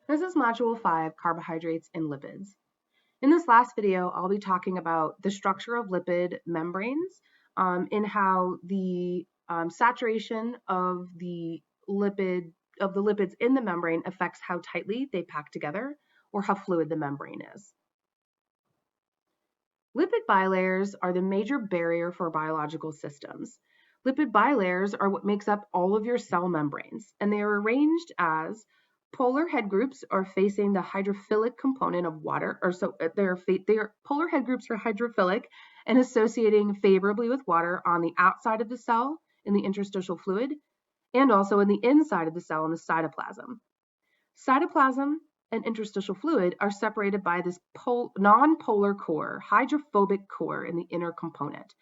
This is Module 5, Carbohydrates and Lipids. In this last video, I'll be talking about the structure of lipid membranes and how the saturation of the lipids in the membrane affects how tightly they pack together or how fluid the membrane is. Lipid bilayers are the major barrier for biological systems. Lipid bilayers are what makes up all of your cell membranes, and they are arranged as polar head groups are facing the hydrophilic component of water, or so their polar head groups are hydrophilic and associating favorably with water on the outside of the cell in the interstitial fluid, and also in the inside of the cell in the cytoplasm. Cytoplasm and interstitial fluid are separated by this non-polar core, hydrophobic core in the inner component.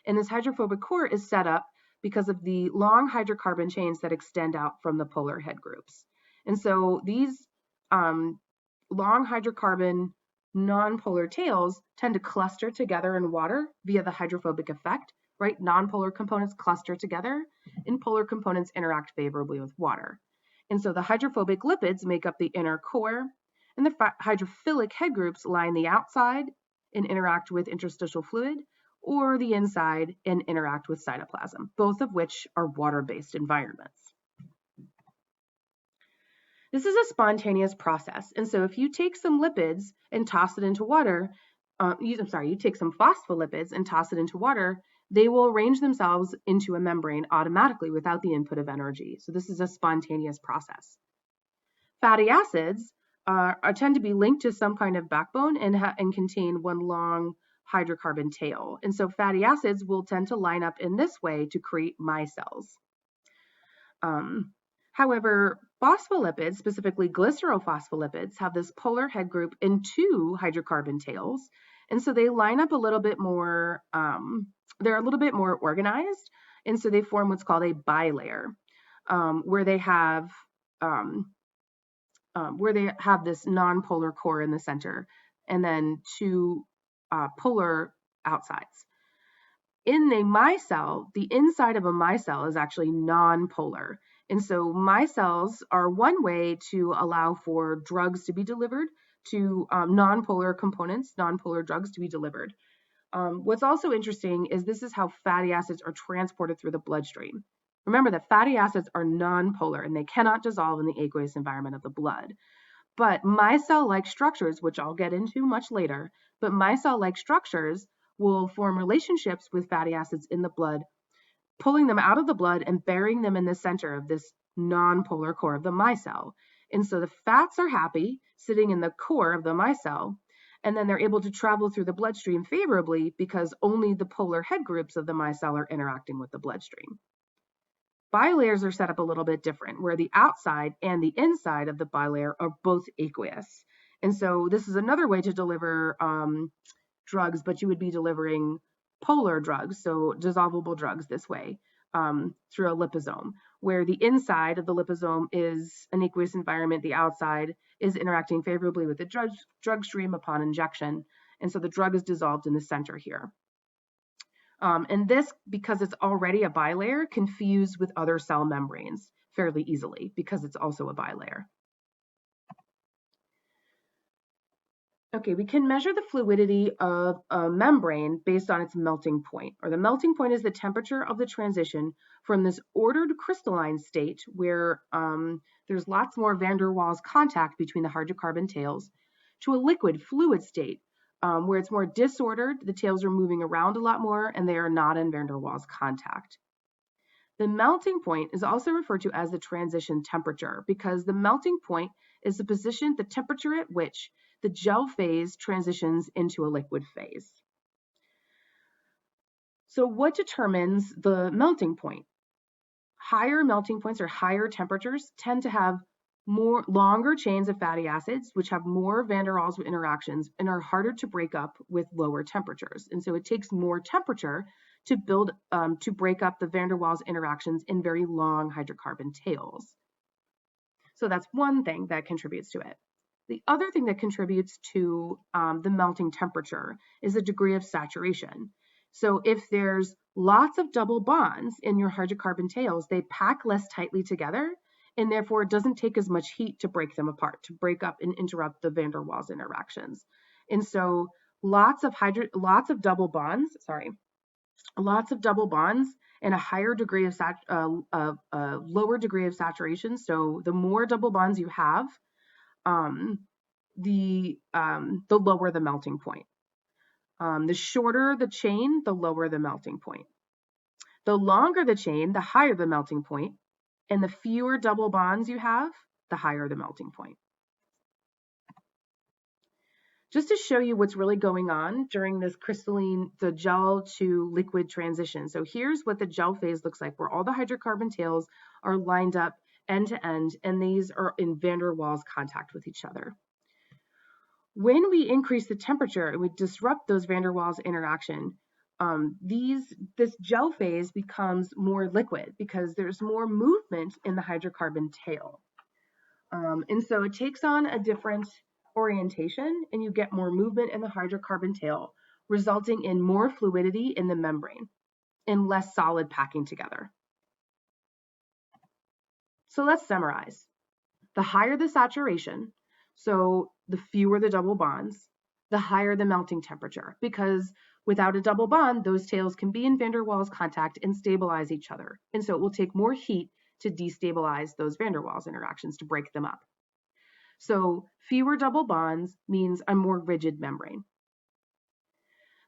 And this hydrophobic core is set up because of the long hydrocarbon chains that extend out from the polar head groups. And so these long hydrocarbon non-polar tails tend to cluster together in water via the hydrophobic effect, right? Non-polar components cluster together and polar components interact favorably with water. And so the hydrophobic lipids make up the inner core, and the hydrophilic head groups line the outside and interact with interstitial fluid, or the inside and interact with cytoplasm, both of which are water-based environments. This is a spontaneous process, and so if you take some lipids and toss it into water, you take some phospholipids and toss it into water, they will arrange themselves into a membrane automatically without the input of energy. So this is a spontaneous process. Fatty acids tend to be linked to some kind of backbone and contain one long hydrocarbon tail. And so fatty acids will tend to line up in this way to create micelles. However, phospholipids, specifically glycerophospholipids, have this polar head group and two hydrocarbon tails. And so they line up a little bit more, they're a little bit more organized. And so they form what's called a bilayer, where they have this non-polar core in the center and then two polar outsides. In a micelle, the inside of a micelle is actually non-polar. And so micelles are one way to allow for drugs to be delivered to non-polar components, non-polar drugs to be delivered. What's also interesting is this is how fatty acids are transported through the bloodstream. Remember that fatty acids are non-polar and they cannot dissolve in the aqueous environment of the blood. But micelle-like structures, which I'll get into much later, but micelle-like structures will form relationships with fatty acids in the blood, pulling them out of the blood and burying them in the center of this non-polar core of the micelle. And so the fats are happy sitting in the core of the micelle, and then they're able to travel through the bloodstream favorably because only the polar head groups of the micelle are interacting with the bloodstream. Bilayers are set up a little bit different, where the outside and the inside of the bilayer are both aqueous. And so this is another way to deliver drugs, but you would be delivering polar drugs, so dissolvable drugs this way, through a liposome, where the inside of the liposome is an aqueous environment, the outside is interacting favorably with the drug stream upon injection, and so the drug is dissolved in the center here. And this, because it's already a bilayer, can fuse with other cell membranes fairly easily because it's also a bilayer. Okay, we can measure the fluidity of a membrane based on its melting point, or the melting point is the temperature of the transition from this ordered crystalline state where there's lots more van der Waals contact between the hydrocarbon tails to a liquid fluid state where it's more disordered, the tails are moving around a lot more, and they are not in van der Waals contact. The melting point is also referred to as the transition temperature because the melting point is the temperature at which the gel phase transitions into a liquid phase. So what determines the melting point? Higher melting points or higher temperatures tend to have longer chains of fatty acids, which have more van der Waals interactions and are harder to break up with lower temperatures. And so it takes more temperature to break up the van der Waals interactions in very long hydrocarbon tails. So that's one thing that contributes to it. The other thing that contributes to the melting temperature is the degree of saturation. So if there's lots of double bonds in your hydrocarbon tails, they pack less tightly together and therefore it doesn't take as much heat to break them apart, to break up and interrupt the van der Waals interactions. And so lots of double bonds, and a higher degree of lower degree of saturation. So the more double bonds you have, the lower the melting point. The shorter the chain, the lower the melting point. The longer the chain, the higher the melting point, and the fewer double bonds you have, the higher the melting point. Just to show you what's really going on during this the gel to liquid transition. So here's what the gel phase looks like, where all the hydrocarbon tails are lined up end to end, and these are in van der Waals contact with each other. When we increase the temperature and we disrupt those van der Waals interaction, this gel phase becomes more liquid because there's more movement in the hydrocarbon tail. And so it takes on a different orientation, and you get more movement in the hydrocarbon tail, resulting in more fluidity in the membrane and less solid packing together. So let's summarize. The higher the saturation, so the fewer the double bonds, the higher the melting temperature, because without a double bond, those tails can be in van der Waals contact and stabilize each other. And so it will take more heat to destabilize those van der Waals interactions, to break them up. So fewer double bonds means a more rigid membrane.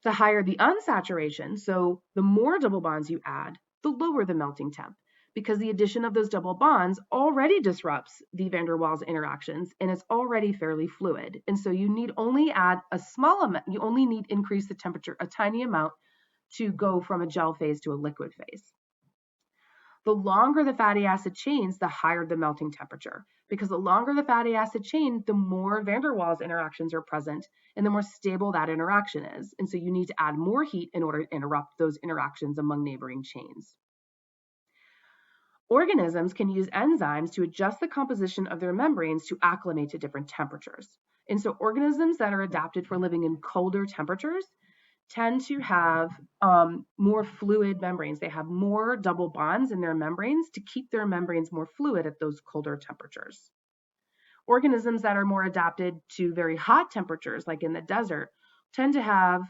The higher the unsaturation, so the more double bonds you add, the lower the melting temp, because the addition of those double bonds already disrupts the van der Waals interactions, and it's already fairly fluid. And so you need only add a small amount, you only need increase the temperature a tiny amount to go from a gel phase to a liquid phase. The longer the fatty acid chains, the higher the melting temperature, because the longer the fatty acid chain, the more van der Waals interactions are present and the more stable that interaction is. And so you need to add more heat in order to interrupt those interactions among neighboring chains. Organisms can use enzymes to adjust the composition of their membranes to acclimate to different temperatures. And so organisms that are adapted for living in colder temperatures tend to have more fluid membranes. They have more double bonds in their membranes to keep their membranes more fluid at those colder temperatures. Organisms that are more adapted to very hot temperatures, like in the desert, tend to have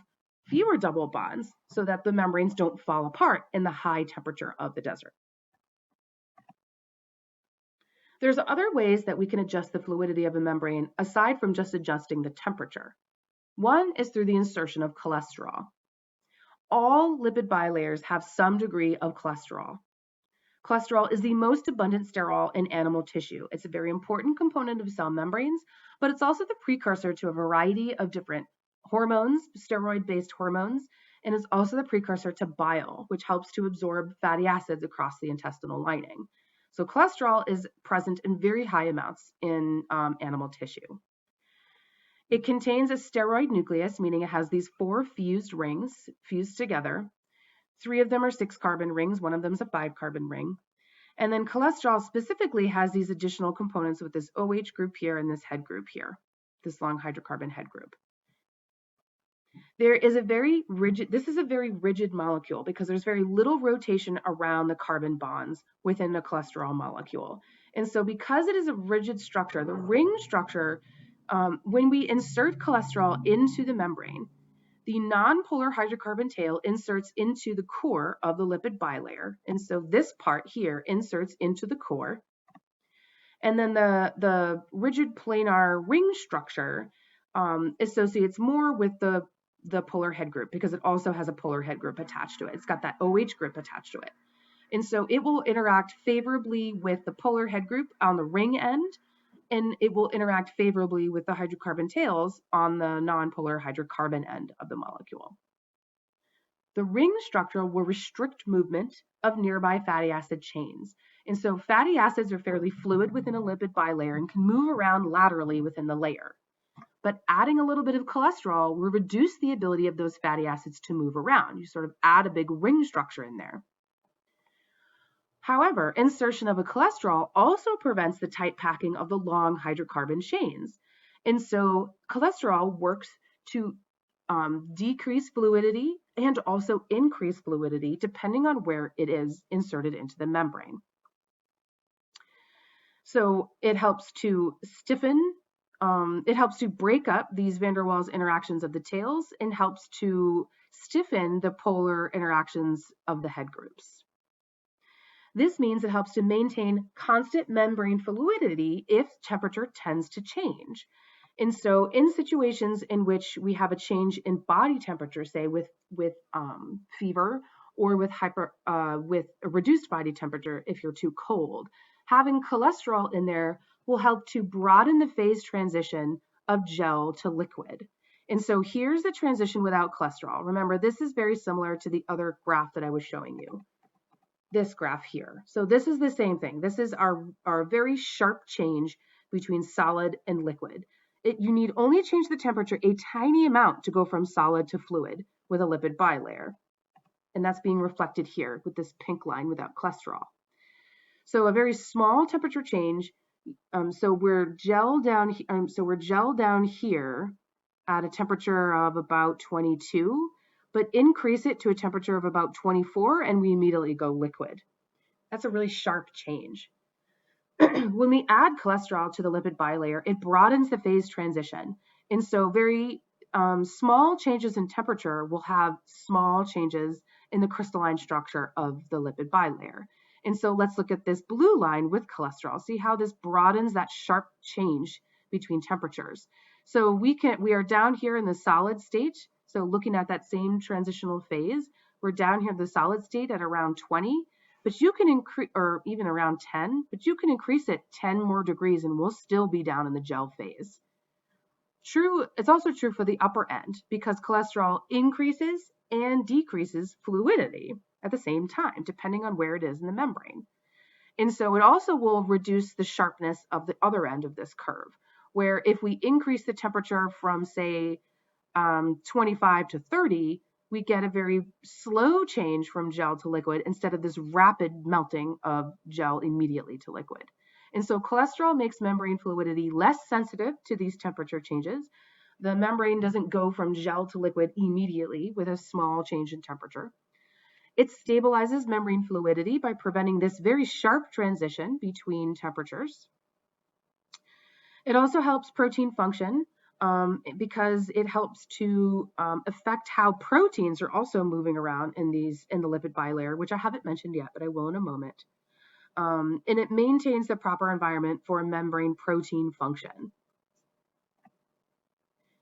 fewer double bonds so that the membranes don't fall apart in the high temperature of the desert. There's other ways that we can adjust the fluidity of a membrane aside from just adjusting the temperature. One is through the insertion of cholesterol. All lipid bilayers have some degree of cholesterol. Cholesterol is the most abundant sterol in animal tissue. It's a very important component of cell membranes, but it's also the precursor to a variety of different hormones, steroid-based hormones, and it's also the precursor to bile, which helps to absorb fatty acids across the intestinal lining. So cholesterol is present in very high amounts in animal tissue. It contains a steroid nucleus, meaning it has these 4 fused rings fused together. 3 of them are 6-carbon rings, 1 of them is a 5-carbon ring. And then cholesterol specifically has these additional components with this OH group here and this head group here, this long hydrocarbon head group. This is a very rigid molecule because there's very little rotation around the carbon bonds within the cholesterol molecule. And so because it is a rigid structure, the ring structure, when we insert cholesterol into the membrane, the nonpolar hydrocarbon tail inserts into the core of the lipid bilayer. And so this part here inserts into the core. And then the rigid planar ring structure associates more with the polar head group because it also has a polar head group attached to it. It's got that OH group attached to it. And so it will interact favorably with the polar head group on the ring end, and it will interact favorably with the hydrocarbon tails on the nonpolar hydrocarbon end of the molecule. The ring structure will restrict movement of nearby fatty acid chains. And so fatty acids are fairly fluid within a lipid bilayer and can move around laterally within the layer. But adding a little bit of cholesterol will reduce the ability of those fatty acids to move around. You sort of add a big ring structure in there. However, insertion of a cholesterol also prevents the tight packing of the long hydrocarbon chains. And so cholesterol works to decrease fluidity and also increase fluidity depending on where it is inserted into the membrane. So it helps to stiffen, it helps to break up these van der Waals interactions of the tails and helps to stiffen the polar interactions of the head groups. This means it helps to maintain constant membrane fluidity if temperature tends to change. And so in situations in which we have a change in body temperature, say with fever, or with a reduced body temperature if you're too cold, having cholesterol in there will help to broaden the phase transition of gel to liquid. And so here's the transition without cholesterol. Remember, this is very similar to the other graph that I was showing you, this graph here. So this is the same thing. This is our very sharp change between solid and liquid. You need only change the temperature a tiny amount to go from solid to fluid with a lipid bilayer. And that's being reflected here with this pink line without cholesterol. So a very small temperature change. So we're gel down here at a temperature of about 22, but increase it to a temperature of about 24 and we immediately go liquid. That's a really sharp change. When we add cholesterol to the lipid bilayer, it broadens the phase transition. And so very small changes in temperature will have small changes in the crystalline structure of the lipid bilayer. And so let's look at this blue line with cholesterol. See how this broadens that sharp change between temperatures. So we are down here in the solid state. So looking at that same transitional phase, we're down here in the solid state at around 20. But you can increase, or even around 10, but you can increase it 10 more degrees and we'll still be down in the gel phase. It's also true for the upper end because cholesterol increases and decreases fluidity at the same time, depending on where it is in the membrane. And so it also will reduce the sharpness of the other end of this curve, where if we increase the temperature from, say, 25 to 30, we get a very slow change from gel to liquid instead of this rapid melting of gel immediately to liquid. And so cholesterol makes membrane fluidity less sensitive to these temperature changes. The membrane doesn't go from gel to liquid immediately with a small change in temperature. It stabilizes membrane fluidity by preventing this very sharp transition between temperatures. It also helps protein function. Because it helps to affect how proteins are also moving around in the lipid bilayer, which I haven't mentioned yet, but I will in a moment. And it maintains the proper environment for membrane protein function.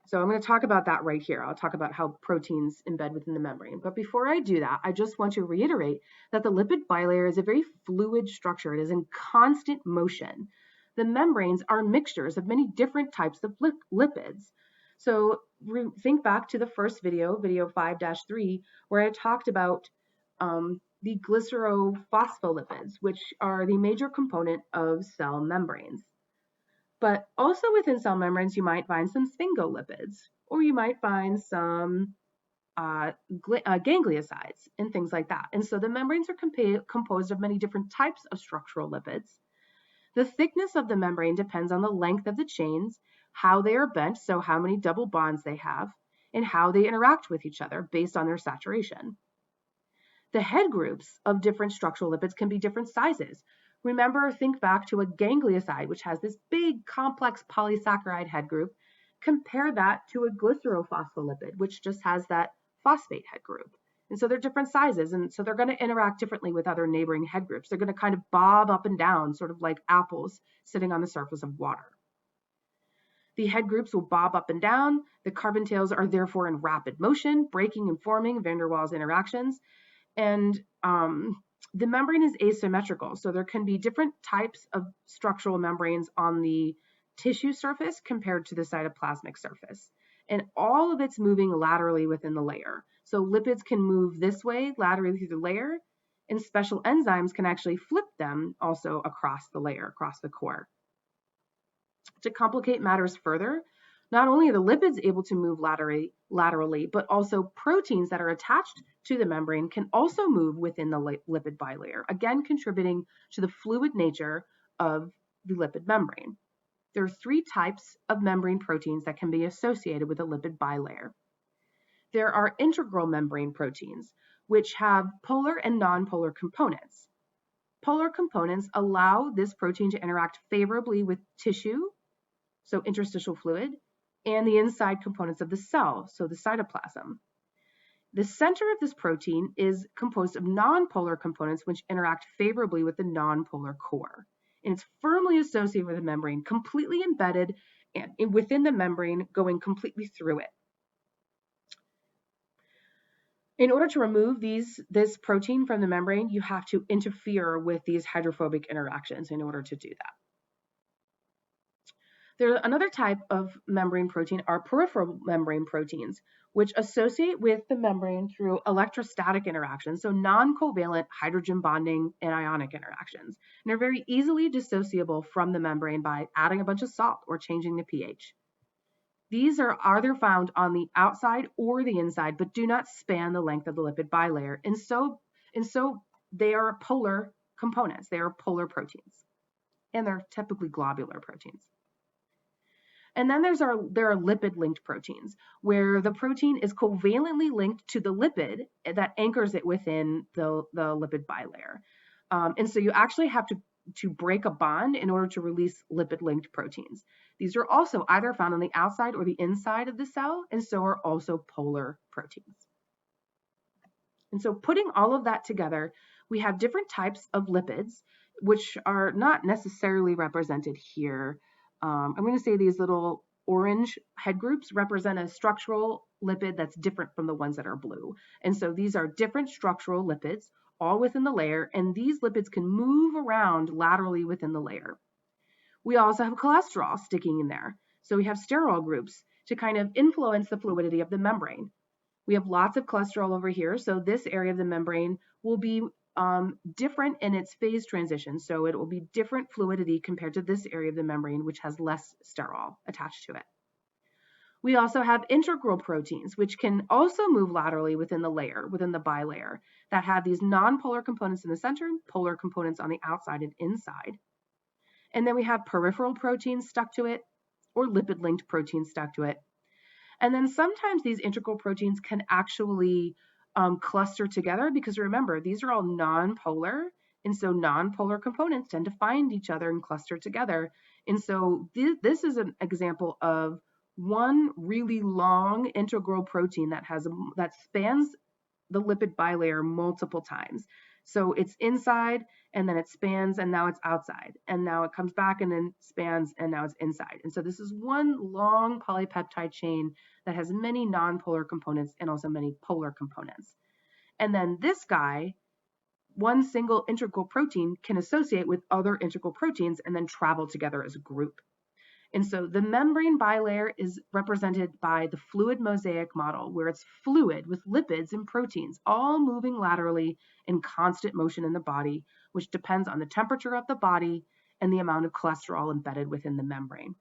So I'm going to talk about that right here. I'll talk about how proteins embed within the membrane. But before I do that, I just want to reiterate that the lipid bilayer is a very fluid structure. It is in constant motion. The membranes are mixtures of many different types of lipids. So think back to the first video, video 5-3, where I talked about the glycerophospholipids, which are the major component of cell membranes. But also within cell membranes, you might find some sphingolipids, or you might find some gangliosides and things like that. And so the membranes are composed of many different types of structural lipids. The thickness of the membrane depends on the length of the chains, how they are bent, so how many double bonds they have, and how they interact with each other based on their saturation. The head groups of different structural lipids can be different sizes. Remember, think back to a ganglioside, which has this big complex polysaccharide head group. Compare that to a glycerophospholipid, which just has that phosphate head group. And so they're different sizes, and so they're going to interact differently with other neighboring head groups. They're going to kind of bob up and down, sort of like apples sitting on the surface of water. The head groups will bob up and down. The carbon tails are therefore in rapid motion, breaking and forming van der Waals interactions. And the membrane is asymmetrical, so there can be different types of structural membranes on the tissue surface compared to the cytoplasmic surface. And all of it's moving laterally within the layer. So lipids can move this way laterally through the layer, and special enzymes can actually flip them also across the layer, across the core. To complicate matters further, not only are the lipids able to move laterally, but also proteins that are attached to the membrane can also move within the lipid bilayer, again contributing to the fluid nature of the lipid membrane. There are three types of membrane proteins that can be associated with a lipid bilayer. There are integral membrane proteins, which have polar and nonpolar components. polar components allow this protein to interact favorably with tissue, so interstitial fluid, and the inside components of the cell, so the cytoplasm. The center of this protein is composed of nonpolar components which interact favorably with the nonpolar core. And it's firmly associated with the membrane, completely embedded and within the membrane, going completely through it. In order to remove this protein from the membrane, you have to interfere with these hydrophobic interactions in order to do that. There's another type of membrane protein are peripheral membrane proteins, which associate with the membrane through electrostatic interactions, so non-covalent hydrogen bonding and ionic interactions. And they're very easily dissociable from the membrane by adding a bunch of salt or changing the pH. These are either found on the outside or the inside, but do not span the length of the lipid bilayer. And so they are polar components. They are polar proteins, and they're typically globular proteins. And then there are lipid-linked proteins, where the protein is covalently linked to the lipid that anchors it within the lipid bilayer. And so you actually have to break a bond in order to release lipid-linked proteins. These are also either found on the outside or the inside of the cell, and so are also polar proteins. And so putting all of that together, we have different types of lipids, which are not necessarily represented here. I'm going to say these little orange head groups represent a structural lipid that's different from the ones that are blue. And so these are different structural lipids, all within the layer, and these lipids can move around laterally within the layer. We also have cholesterol sticking in there. So we have sterol groups to kind of influence the fluidity of the membrane. We have lots of cholesterol over here, so this area of the membrane will be different in its phase transition. So it will be different fluidity compared to this area of the membrane, which has less sterol attached to it. We also have integral proteins, which can also move laterally within the layer, within the bilayer, that have these non-polar components in the center, polar components on the outside and inside. And then we have peripheral proteins stuck to it, or lipid-linked proteins stuck to it. And then sometimes these integral proteins can actually cluster together, because remember, these are all non-polar, and so non-polar components tend to find each other and cluster together. And so this is an example of one really long integral protein that spans the lipid bilayer multiple times. So it's inside, and then it spans, and now it's outside, and now it comes back and then spans, and now it's inside. And so this is one long polypeptide chain that has many non-polar components and also many polar components. And then this guy, one single integral protein, can associate with other integral proteins and then travel together as a group. And so the membrane bilayer is represented by the fluid mosaic model, where it's fluid with lipids and proteins all moving laterally in constant motion in the body, which depends on the temperature of the body and the amount of cholesterol embedded within the membrane.